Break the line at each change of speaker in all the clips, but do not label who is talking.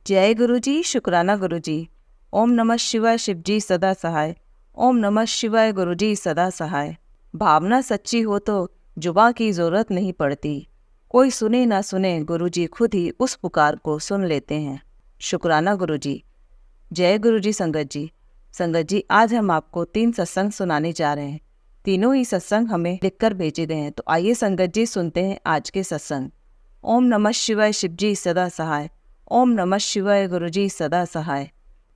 जय गुरु जी, शुक्राना गुरु जी। ओम नमः शिवाय, शिव जी सदा सहाय। ओम नमः शिवाय, गुरु जी सदा सहाय। भावना सच्ची हो तो जुबां की ज़रूरत नहीं पड़ती। कोई सुने ना सुने, गुरु जी खुद ही उस पुकार को सुन लेते हैं। शुक्राना गुरु जी। जय गुरु जी। संगत जी, आज हम आपको 3 सत्संग सुनाने जा रहे हैं। तीनों ही सत्संग हमें लिखकर भेजे गए हैं। तो आइए संगत जी सुनते हैं आज के सत्संग। ओम नमः शिवाय, शिव जी सदा सहाय। ओम नमः शिवाय, गुरु जी सदा सहाय।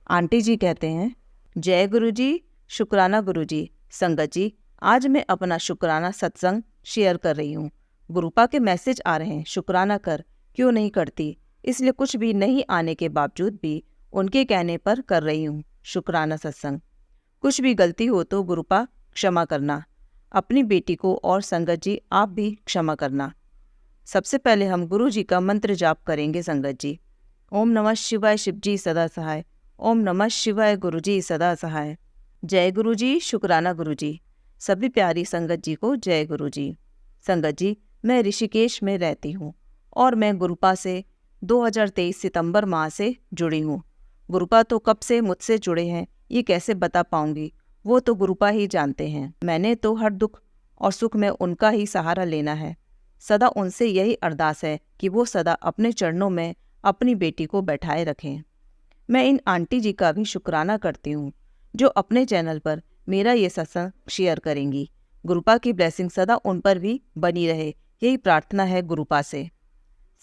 आंटी जी कहते हैं, जय गुरु जी, शुक्राना गुरु जी। संगत जी, आज मैं अपना शुक्राना सत्संग शेयर कर रही हूँ। गुरुपा के मैसेज आ रहे हैं, शुक्राना कर, क्यों नहीं करती। इसलिए कुछ भी नहीं आने के बावजूद भी उनके कहने पर कर रही हूँ शुक्राना सत्संग। कुछ भी गलती हो तो गुरुपा क्षमा करना, अपनी बेटी को, और संगत जी आप भी क्षमा करना। सबसे पहले हम गुरु जी का मंत्र जाप करेंगे संगत जी। ओम नमः शिवाय, शिव जी सदा सहाय। ओम नमः शिवाय, गुरु जी सदा सहाय। जय गुरु जी, शुक्राना गुरु जी। सभी प्यारी संगत जी को जय गुरु जी। संगत जी, मैं ऋषिकेश में रहती हूँ और मैं गुरुपा से 2023 सितंबर माह से जुड़ी हूँ। गुरुपा तो कब से मुझसे जुड़े हैं ये कैसे बता पाऊंगी, वो तो गुरुपा ही जानते हैं। मैंने तो हर दुख और सुख में उनका ही सहारा लेना है। सदा उनसे यही अरदास है कि वो सदा अपने चरणों में अपनी बेटी को बैठाए रखें। मैं इन आंटी जी का भी शुक्राना करती हूँ जो अपने चैनल पर मेरा ये सत्संग शेयर करेंगी। गुरुपा की ब्लेसिंग सदा उन पर भी बनी रहे, यही प्रार्थना है गुरुपा से।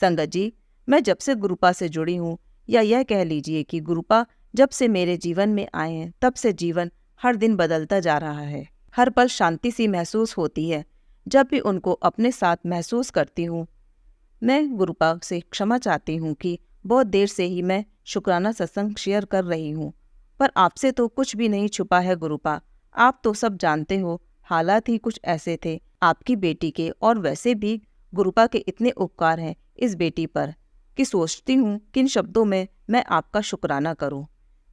संगत जी, मैं जब से गुरुपा से जुड़ी हूँ, या यह कह लीजिए कि गुरुपा जब से मेरे जीवन में आए हैं, तब से जीवन हर दिन बदलता जा रहा है। हर पल शांति सी महसूस होती है जब भी उनको अपने साथ महसूस करती हूँ। मैं गुरुपा से क्षमा चाहती हूँ कि बहुत देर से ही मैं शुक्राना सत्संग शेयर कर रही हूँ, पर आपसे तो कुछ भी नहीं छुपा है गुरुपा। आप तो सब जानते हो, हालात ही कुछ ऐसे थे आपकी बेटी के, और वैसे भी गुरुपा के इतने उपकार हैं इस बेटी पर कि सोचती हूँ किन शब्दों में मैं आपका शुक्राना करूँ।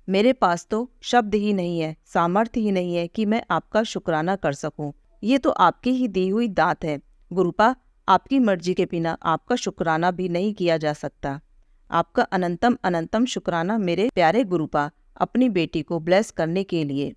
मेरे पास तो शब्द ही नहीं है, सामर्थ्य ही नहीं है कि मैं आपका शुक्राना कर सकूँ। ये तो आपकी ही दी हुई दात है गुरुपा। आपकी मर्जी के बिना आपका शुक्राना भी नहीं किया जा सकता। आपका अनंतम अनंतम शुक्राना मेरे प्यारे गुरुपा, अपनी बेटी को ब्लेस करने के लिए,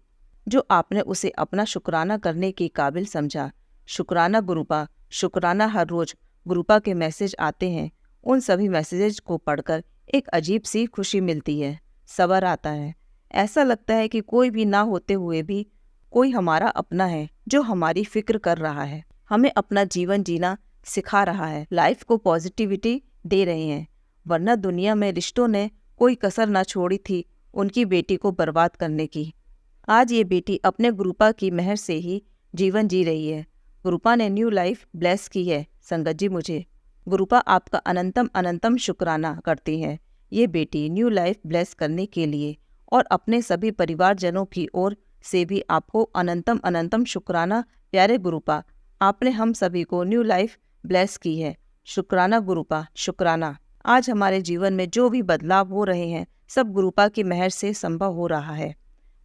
जो आपने उसे अपना शुक्राना करने के काबिल समझा। शुक्राना गुरुपा, शुक्राना। हर रोज गुरुपा के मैसेज आते हैं, उन सभी मैसेजेस को पढ़कर एक अजीब सी खुशी मिलती है, सब्र आता है। ऐसा लगता है कि कोई भी ना होते हुए भी कोई हमारा अपना है जो हमारी फिक्र कर रहा है, हमें अपना जीवन जीना सिखा रहा है, लाइफ को पॉजिटिविटी दे रहे हैं। वरना दुनिया में रिश्तों ने कोई कसर ना छोड़ी थी उनकी बेटी को बर्बाद करने की। आज ये बेटी अपने गुरुपा की मेहर से ही जीवन जी रही है। गुरुपा ने न्यू लाइफ ब्लेस की है संगत जी मुझे। गुरुपा आपका अनंतम अनंतम शुक्राना करती है ये बेटी न्यू लाइफ ब्लेस करने के लिए, और अपने सभी परिवारजनों की ओर से भी आपको अनंतम अनंतम शुक्राना। प्यारे गुरुपा, आपने हम सभी को न्यू लाइफ ब्लेस की है। शुक्राना गुरुपा, शुक्राना। आज हमारे जीवन में जो भी बदलाव हो रहे हैं सब गुरुपा की मेहर से संभव हो रहा है।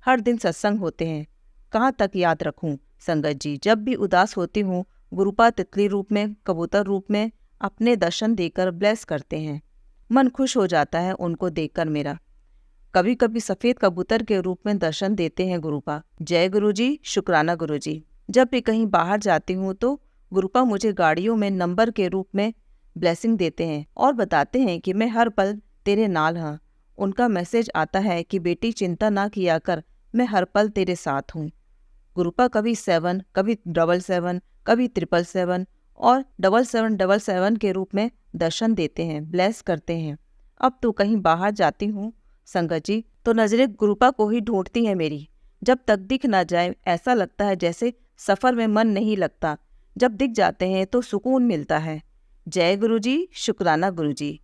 हर दिन सत्संग होते हैं, कहाँ तक याद रखूं संगत जी। जब भी उदास होती हूँ, गुरुपा तितली रूप में, कबूतर रूप में अपने दर्शन देकर ब्लेस करते हैं। मन खुश हो जाता है उनको देखकर मेरा। कभी कभी सफ़ेद कबूतर के रूप में दर्शन देते हैं गुरुपा। जय गुरु जी, शुक्राना गुरु जी। जब भी कहीं बाहर जाती हूँ तो गुरुपा मुझे गाड़ियों में नंबर के रूप में ब्लेसिंग देते हैं और बताते हैं कि मैं हर पल तेरे नाल हाँ। उनका मैसेज आता है कि बेटी चिंता ना किया कर, मैं हर पल तेरे साथ हूँ। गुरुपा कभी 7, कभी 777, कभी 777 और 7777 के रूप में दर्शन देते हैं, ब्लेस करते हैं। अब तो कहीं बाहर जाती हूँ संगत जी तो नजरें गुरुपा को ही ढूंढती हैं मेरी। जब तक दिख ना जाए ऐसा लगता है जैसे सफ़र में मन नहीं लगता, जब दिख जाते हैं तो सुकून मिलता है। जय गुरु जी, शुक्राना गुरु जी।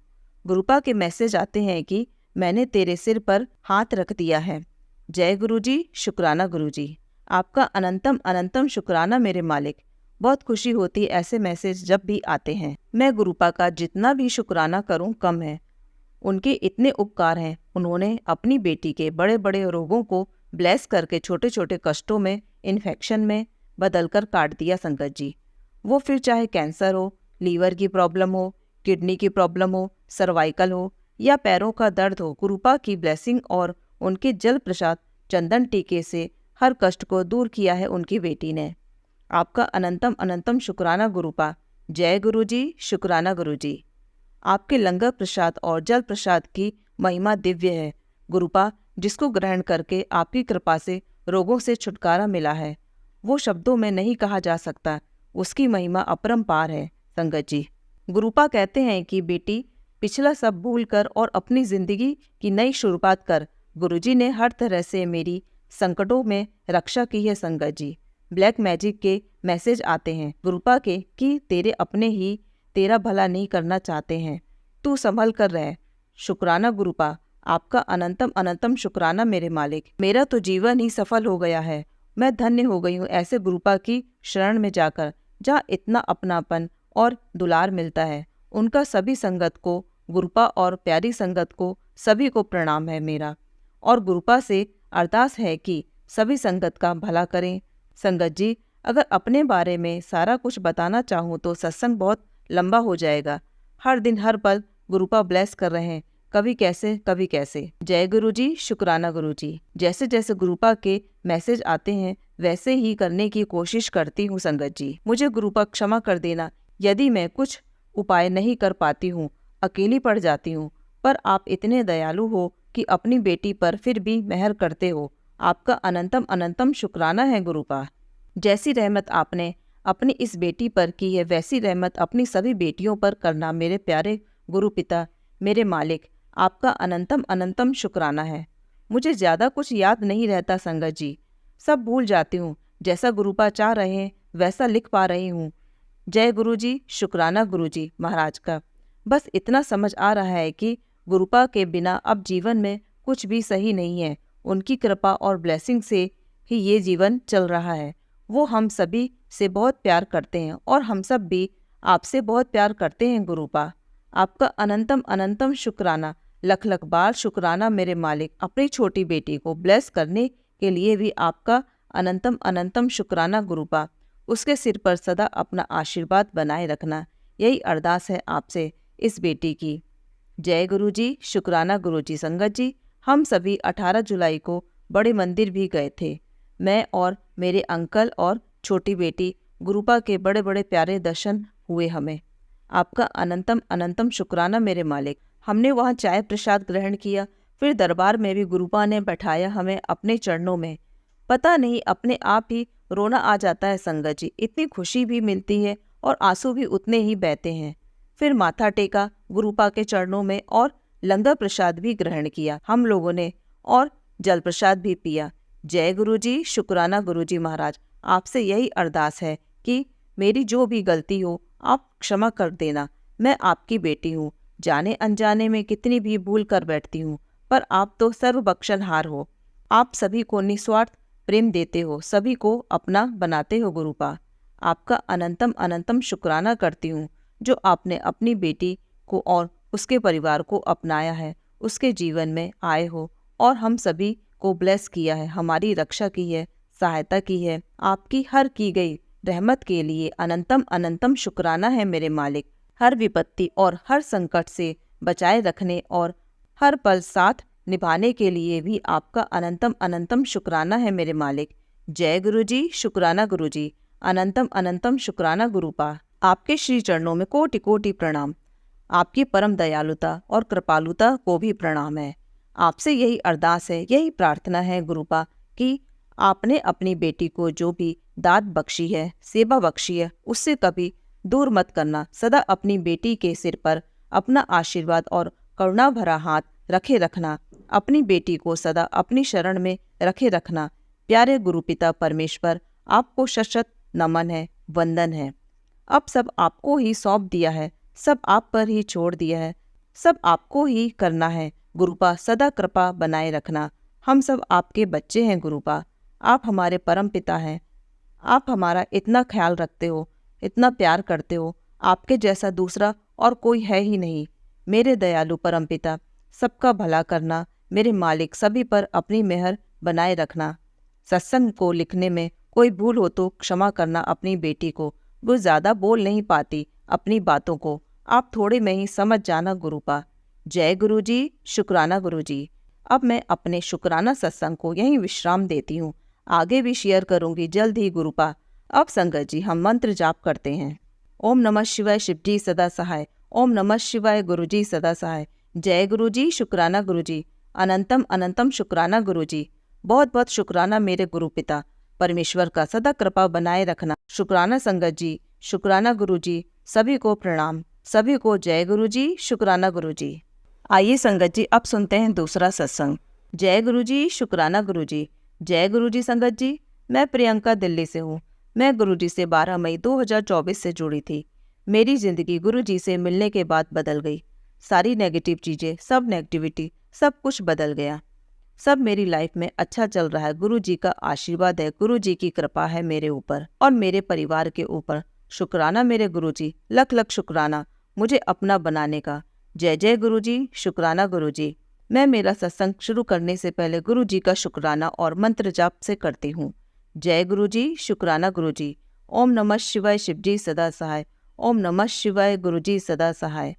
गुरुपा के मैसेज आते हैं कि मैंने तेरे सिर पर हाथ रख दिया है। जय गुरु जी, शुक्राना गुरु जी। आपका अनंतम अनंतम शुक्राना मेरे मालिक। बहुत खुशी होती है ऐसे मैसेज जब भी आते हैं। मैं गुरुपा का जितना भी शुक्राना करूं कम है। उनके इतने उपकार हैं। उन्होंने अपनी बेटी के बड़े बड़े रोगों को ब्लेस करके छोटे छोटे कष्टों में, इन्फेक्शन में बदलकर काट दिया संगत जी। वो फिर चाहे कैंसर हो, लीवर की प्रॉब्लम हो, किडनी की प्रॉब्लम हो, सर्वाइकल हो या पैरों का दर्द हो, गुरुपा की ब्लेसिंग और उनके जल प्रसाद चंदन टीके से हर कष्ट को दूर किया है उनकी बेटी ने। आपका अनंतम अनंतम शुक्राना गुरुपा। जय गुरु जी, शुक्राना गुरु जी। आपके लंगर प्रसाद और जल प्रसाद की महिमा दिव्य है गुरुपा, जिसको ग्रहण करके आपकी कृपा से रोगों से छुटकारा मिला है, वो शब्दों में नहीं कहा जा सकता। उसकी महिमा अपरंपार है संगत जी। गुरुपा कहते हैं कि बेटी, पिछला सब भूल कर और अपनी जिंदगी की नई शुरुआत कर। गुरुजी ने हर तरह से मेरी संकटों में रक्षा की है संगत जी। ब्लैक मैजिक के मैसेज आते हैं गुरुपा के कि तेरे अपने ही तेरा भला नहीं करना चाहते हैं, तू संभल कर रह। शुक्राना गुरुपा, आपका अनंतम अनंतम शुक्राना मेरे मालिक। मेरा तो जीवन ही सफल हो गया है। मैं धन्य हो गई हूँ ऐसे गुरुपा की शरण में जाकर, जहाँ इतना अपनापन और दुलार मिलता है। उनका सभी संगत को, गुरुपा और प्यारी संगत को, सभी को प्रणाम है मेरा। और गुरुपा से अरदास है कि सभी संगत का भला करें। संगत जी, अगर अपने बारे में सारा कुछ बताना चाहूँ तो सत्संग बहुत लंबा हो जाएगा। हर दिन हर पल गुरुपा ब्लेस कर रहे हैं, कभी कैसे कभी कैसे। जय गुरु जी, शुक्राना गुरु जी। जैसे जैसे गुरुपा के मैसेज आते हैं वैसे ही करने की कोशिश करती हूँ संगत जी। मुझे गुरुपा क्षमा कर देना यदि मैं कुछ उपाय नहीं कर पाती हूँ, अकेली पड़ जाती हूँ, पर आप इतने दयालु हो कि अपनी बेटी पर फिर भी मेहर करते हो। आपका अनंतम अनंतम शुक्राना है गुरुपा। जैसी रहमत आपने अपनी इस बेटी पर की है, वैसी रहमत अपनी सभी बेटियों पर करना मेरे प्यारे गुरु पिता, मेरे मालिक। आपका अनंतम अनंतम शुक्राना है। मुझे ज़्यादा कुछ याद नहीं रहता संगत जी, सब भूल जाती हूँ। जैसा गुरुपा चाह रहे हैं वैसा लिख पा रही हूँ। जय गुरु जी, शुक्राना गुरु जी महाराज का। बस इतना समझ आ रहा है कि गुरुपा के बिना अब जीवन में कुछ भी सही नहीं है। उनकी कृपा और ब्लेसिंग से ही ये जीवन चल रहा है। वो हम सभी से बहुत प्यार करते हैं और हम सब भी आपसे बहुत प्यार करते हैं गुरुपा। आपका अनंतम अनंतम शुक्राना, लख लख बार शुक्राना मेरे मालिक। अपनी छोटी बेटी को ब्लेस करने के लिए भी आपका अनंतम अनंतम शुक्राना गुरुपा। उसके सिर पर सदा अपना आशीर्वाद बनाए रखना, यही अरदास है आपसे इस बेटी की। जय गुरु जी, शुक्राना गुरु जी। संगत जी, हम सभी 18 जुलाई को बड़े मंदिर भी गए थे। मैं और मेरे अंकल और छोटी बेटी, गुरुपा के बड़े बड़े प्यारे दर्शन हुए हमें। आपका अनंतम अनंतम शुक्राना मेरे मालिक। हमने वहाँ चाय प्रसाद ग्रहण किया, फिर दरबार में भी गुरुपा ने बैठाया हमें अपने चरणों में। पता नहीं अपने आप ही रोना आ जाता है संगत जी, इतनी खुशी भी मिलती है और आंसू भी उतने ही बहते हैं। फिर माथा टेका गुरुपा के चरणों में और लंगर प्रसाद भी ग्रहण किया हम लोगों ने, और जल प्रसाद भी पिया। जय गुरु जी, शुक्राना गुरु जी महाराज। आपसे यही अरदास है कि मेरी जो भी गलती हो आप क्षमा कर देना। मैं आपकी बेटी हूँ, जाने अनजाने में कितनी भी भूल कर बैठती हूँ, पर आप तो सर्वबख्शनहार हो। आप सभी को निस्वार्थ प्रेम देते हो, सभी को अपना बनाते हो गुरुपा। आपका अनंतम अनंतम शुक्राना करती हूँ जो आपने अपनी बेटी को और उसके परिवार को अपनाया है, उसके जीवन में आए हो और हम सभी को ब्लेस किया है, हमारी रक्षा की है, सहायता की है। आपकी हर की गई रहमत के लिए अनंतम अनंतम शुक्राना है मेरे मालिक। हर विपत्ति और हर संकट से बचाए रखने और हर पल साथ निभाने के लिए भी आपका अनंतम अनंतम शुक्राना है मेरे मालिक। जय गुरु जी, शुक्राना गुरु जी। अनंतम अनंतम शुक्राना गुरुपा। आपके श्री चरणों में कोटि कोटि प्रणाम। आपकी परम दयालुता और कृपालुता को भी प्रणाम है। आपसे यही अरदास है, यही प्रार्थना है गुरुपा कि आपने अपनी बेटी को जो भी दात बख्शी है, सेवा बख्शी है, उससे कभी दूर मत करना। सदा अपनी बेटी के सिर पर अपना आशीर्वाद और करुणा भरा हाथ रखे रखना। अपनी बेटी को सदा अपनी शरण में रखे रखना। प्यारे गुरुपिता परमेश्वर, आपको शत नमन है, वंदन है। अब सब आपको ही सौंप दिया है, सब आप पर ही छोड़ दिया है, सब आपको ही करना है गुरुपा। सदा कृपा बनाए रखना। हम सब आपके बच्चे हैं गुरुपा। आप हमारे परम पिता हैं। आप हमारा इतना ख्याल रखते हो, इतना प्यार करते हो, आपके जैसा दूसरा और कोई है ही नहीं। मेरे दयालु परम पिता, सबका भला करना मेरे मालिक, सभी पर अपनी मेहर बनाए रखना। सत्संग को लिखने में कोई भूल हो तो क्षमा करना अपनी बेटी को। वो ज़्यादा बोल नहीं पाती अपनी बातों को, आप थोड़े में ही समझ जाना गुरुपा। जय गुरु जी, शुक्राना गुरु जी। अब मैं अपने शुक्राना सत्संग को यहीं विश्राम देती हूँ। आगे भी शेयर करूँगी जल्द ही गुरुपा। अब संगत जी हम मंत्र जाप करते हैं। ओम नमः शिवाय शिव जी सदा सहाय। ओम नमः शिवाय गुरु जी सदा सहाय। जय गुरु जी, शुक्राना गुरु जी। अनंतम अनंतम शुक्राना गुरु जी। बहुत बहुत शुक्राना मेरे गुरु पिता। परमेश्वर का सदा कृपा बनाए रखना। शुक्राना संगत जी, शुक्राना गुरु जी। सभी को प्रणाम, सभी को जय गुरु जी, शुक्राना गुरु जी। आइए संगत जी अब सुनते हैं दूसरा सत्संग। जय गुरु जी, शुक्राना गुरु जी। जय गुरु जी संगत जी। मैं प्रियंका दिल्ली से हूँ। मैं गुरु जी से 12 मई 2024 से जुड़ी थी। मेरी जिंदगी गुरु जी से मिलने के बाद बदल गई। सारी नेगेटिव चीज़ें, सब नेगेटिविटी, सब कुछ बदल गया। सब मेरी लाइफ में अच्छा चल रहा है। गुरु जी का आशीर्वाद है, गुरु जी की कृपा है मेरे ऊपर और मेरे परिवार के ऊपर। शुक्राना मेरे गुरु जी, लख लख शुक्राना मुझे अपना बनाने का। जय जय गुरु जी, शुक्राना गुरु जी। मैं मेरा सत्संग शुरू करने से पहले गुरु जी का शुक्राना और मंत्र जाप से करती हूँ। जय गुरु जी, शुक्राना गुरु जी। ओम नमः शिवाय शिव जी सदा सहाय। ओम नमः शिवाय गुरु जी सदा सहाय।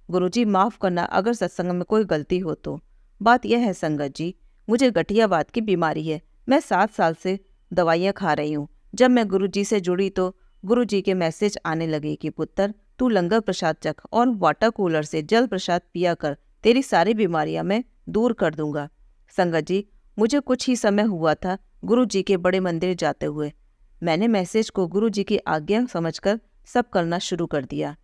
गुरु जी माफ़ करना अगर सत्संग में कोई गलती हो तो। बात यह है संगत जी, मुझे गठियावाद की बीमारी है। मैं 7 साल से दवाइयाँ खा रही हूँ। जब मैं गुरु जी से जुड़ी तो गुरु जी के मैसेज आने लगे कि पुत्र तू लंगर प्रसाद चख और वाटर कूलर से जल प्रसाद पिया कर, तेरी सारी बीमारियां मैं दूर कर दूंगा। संगत जी, मुझे कुछ ही समय हुआ था गुरु जी के बड़े मंदिर जाते हुए। मैंने मैसेज को गुरु जी की आज्ञा समझकर सब करना शुरू कर दिया।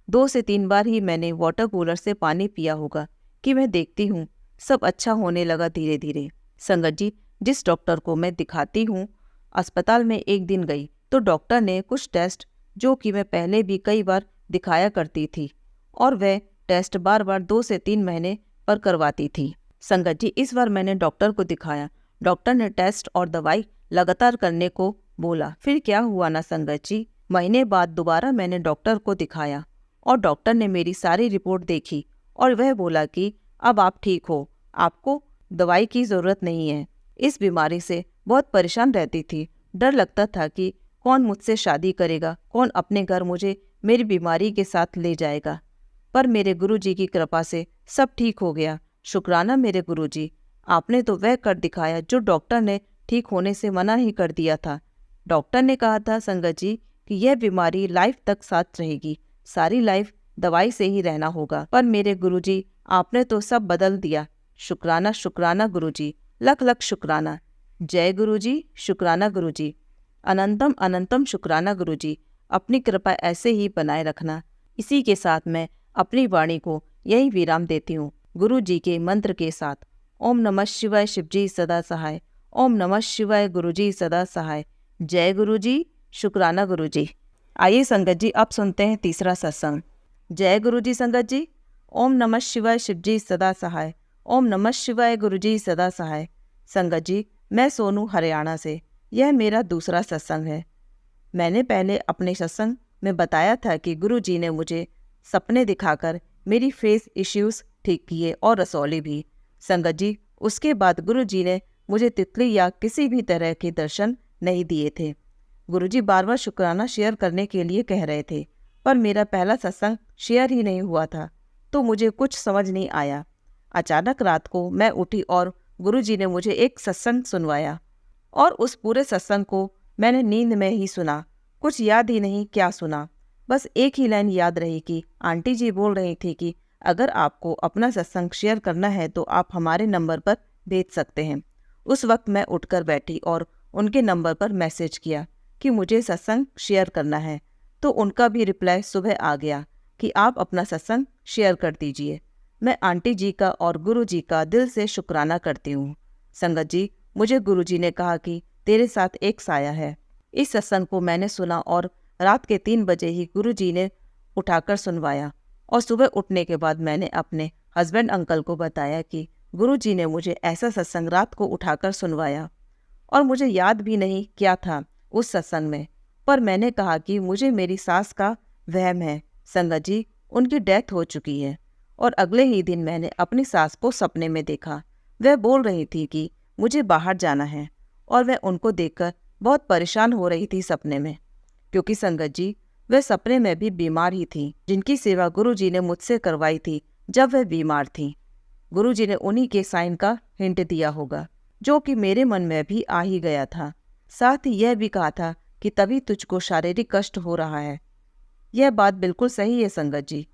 2 से 3 बार ही मैंने वाटर कूलर से पानी पिया होगा कि मैं देखती हूँ सब अच्छा होने लगा धीरे धीरे। संगत जी, जिस डॉक्टर को मैं दिखाती हूँ, अस्पताल में एक दिन गई तो डॉक्टर ने कुछ टेस्ट जो कि मैं पहले भी कई बार दिखाया करती थी और वह टेस्ट बार बार 2 से 3 महीने पर करवाती थी। संगत जी, इस बार मैंने डॉक्टर को दिखाया। डॉक्टर ने टेस्ट और दवाई लगातार करने को बोला। फिर क्या हुआ ना संगत जी, महीने बाद दोबारा मैंने डॉक्टर को दिखाया और डॉक्टर ने मेरी सारी रिपोर्ट देखी और वह बोला कि अब आप ठीक हो, आपको दवाई की ज़रूरत नहीं है। इस बीमारी से बहुत परेशान रहती थी। डर लगता था कि कौन मुझसे शादी करेगा, कौन अपने घर मुझे मेरी बीमारी के साथ ले जाएगा। पर मेरे गुरु जी की कृपा से सब ठीक हो गया। शुक्राना मेरे गुरु जी, आपने तो वह कर दिखाया जो डॉक्टर ने ठीक होने से मना ही कर दिया था। डॉक्टर ने कहा था संगत जी कि यह बीमारी लाइफ तक साथ रहेगी, सारी लाइफ दवाई से ही रहना होगा। पर मेरे गुरु जी, आपने तो सब बदल दिया। शुक्राना शुक्राना गुरु जी, लख लख शुक्राना। जय गुरु जी, शुक्राना गुरु जी। अनंतम अनंतम शुक्राना गुरु जी। अपनी कृपा ऐसे ही बनाए रखना। इसी के साथ मैं अपनी वाणी को यही विराम देती हूँ गुरु जी के मंत्र के साथ। ओम नमः शिवाय शिव जी सदा सहाय। ओम नमः शिवाय गुरु जी सदा सहाय। जय गुरु जी, शुक्राना गुरु जी। आइए संगत जी अब सुनते हैं तीसरा सत्संग। जय गुरु जी संगत जी। ओम नमः शिवाय शिव जी सदा सहाय। ओम नमः शिवाय गुरु जी सदा सहाय। संगत जी, मैं सोनू हरियाणा से। यह मेरा दूसरा सत्संग है। मैंने पहले अपने सत्संग में बताया था कि गुरु जी ने मुझे सपने दिखाकर मेरी फेस इश्यूज ठीक किए और रसौली भी। संगत जी, उसके बाद गुरु जी ने मुझे तितली या किसी भी तरह के दर्शन नहीं दिए थे। गुरु जी बार बार शुक्राना शेयर करने के लिए कह रहे थे, पर मेरा पहला सत्संग शेयर ही नहीं हुआ था तो मुझे कुछ समझ नहीं आया। अचानक रात को मैं उठी और गुरु जी ने मुझे एक सत्संग सुनवाया और उस पूरे सत्संग को मैंने नींद में ही सुना। कुछ याद ही नहीं क्या सुना, बस एक ही लाइन याद रही कि आंटी जी बोल रही थी कि अगर आपको अपना सत्संग शेयर करना है तो आप हमारे नंबर पर भेज सकते हैं। उस वक्त मैं उठकर बैठी और उनके नंबर पर मैसेज किया कि मुझे सत्संग शेयर करना है, तो उनका भी रिप्लाई सुबह आ गया कि आप अपना सत्संग शेयर कर दीजिए। मैं आंटी जी का और गुरु जी का दिल से शुक्राना करती हूँ। संगत जी, मुझे गुरु जी ने कहा कि तेरे साथ एक साया है। इस सत्संग को मैंने सुना और रात के 3 बजे ही गुरु जी ने उठाकर सुनवाया और सुबह उठने के बाद मैंने अपने हस्बैंड अंकल को बताया कि गुरु जी ने मुझे ऐसा सत्संग रात को उठाकर सुनवाया और मुझे याद भी नहीं क्या था उस सत्संग में। पर मैंने कहा कि मुझे मेरी सास का वहम है। संगत जी, उनकी डेथ हो चुकी है और अगले ही दिन मैंने अपनी सास को सपने में देखा। वह बोल रही थी कि मुझे बाहर जाना है और वह उनको देखकर बहुत परेशान हो रही थी सपने में, क्योंकि संगत जी वह सपने में भी बीमार ही थी। जिनकी सेवा गुरु जी ने मुझसे करवाई थी जब वह बीमार थी। गुरुजी ने उन्हीं के साइन का हिंट दिया होगा, जो कि मेरे मन में भी आ ही गया था। साथ ही यह भी कहा था कि तभी तुझको शारीरिक कष्ट हो रहा है। यह बात बिल्कुल सही है संगत जी।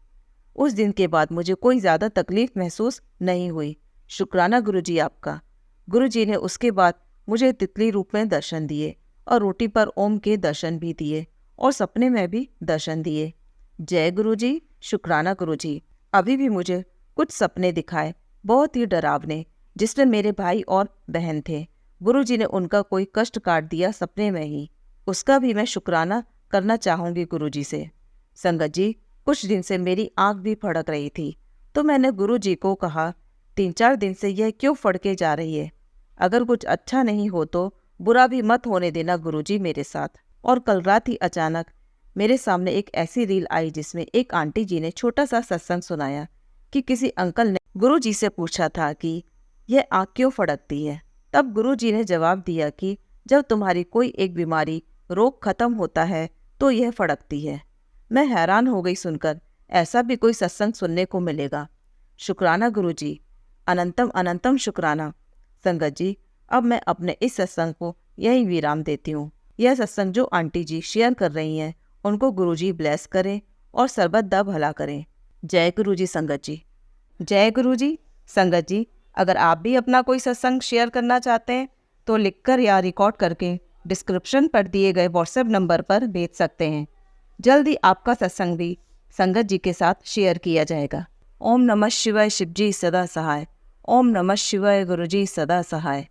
उस दिन के बाद मुझे कोई ज़्यादा तकलीफ महसूस नहीं हुई। शुक्राना गुरुजी आपका। गुरुजी ने उसके बाद मुझे तितली रूप में दर्शन दिए और रोटी पर ओम के दर्शन भी दिए और सपने में भी दर्शन दिए। जय गुरुजी, शुक्राना गुरुजी। अभी भी मुझे कुछ सपने दिखाए, बहुत ही डरावने, जिसमें मेरे भाई और बहन थे। गुरुजी ने उनका कोई कष्ट काट दिया सपने में ही। उसका भी मैं शुक्राना करना चाहूँगी गुरुजी से। संगत जी, कुछ दिन से मेरी आँख भी फड़क रही थी, तो मैंने गुरुजी को कहा, 3-4 दिन से यह क्यों फड़के जा रही है? अगर कुछ अच्छा नहीं हो तो बुरा भी मत होने देना गुरुजी मेरे साथ। और कल रात ही अचानक मेरे सामने एक ऐसी रील आई जिसमें एक आंटी जी ने छोटा सा सत्संग सुनाया कि किसी अंकल ने गुरुजी से पूछा था कि यह आँख क्यों फड़कती है। तब गुरुजी ने जवाब दिया कि जब तुम्हारी कोई एक बीमारी, रोग खत्म होता है तो यह फड़कती है। मैं हैरान हो गई सुनकर, ऐसा भी कोई सत्संग सुनने को मिलेगा। शुक्राना गुरुजी, अनंतम अनंतम शुक्राना। संगत जी, अब मैं अपने इस सत्संग को यहीं विराम देती हूँ। यह सत्संग जो आंटी जी शेयर कर रही हैं, उनको गुरुजी ब्लेस करें और सर्वदा भला करें। जय गुरुजी संगत जी। जय गुरुजी संगत जी। अगर आप भी अपना कोई सत्संग शेयर करना चाहते हैं तो लिखकर या रिकॉर्ड करके डिस्क्रिप्शन पर दिए गए व्हाट्सएप नंबर पर भेज सकते हैं। जल्द ही आपका सत्संग भी संगत जी के साथ शेयर किया जाएगा। ओम नमः शिवाय, शिवजी सदा सहाय। ओम नमः शिवाय, गुरुजी सदा सहाय।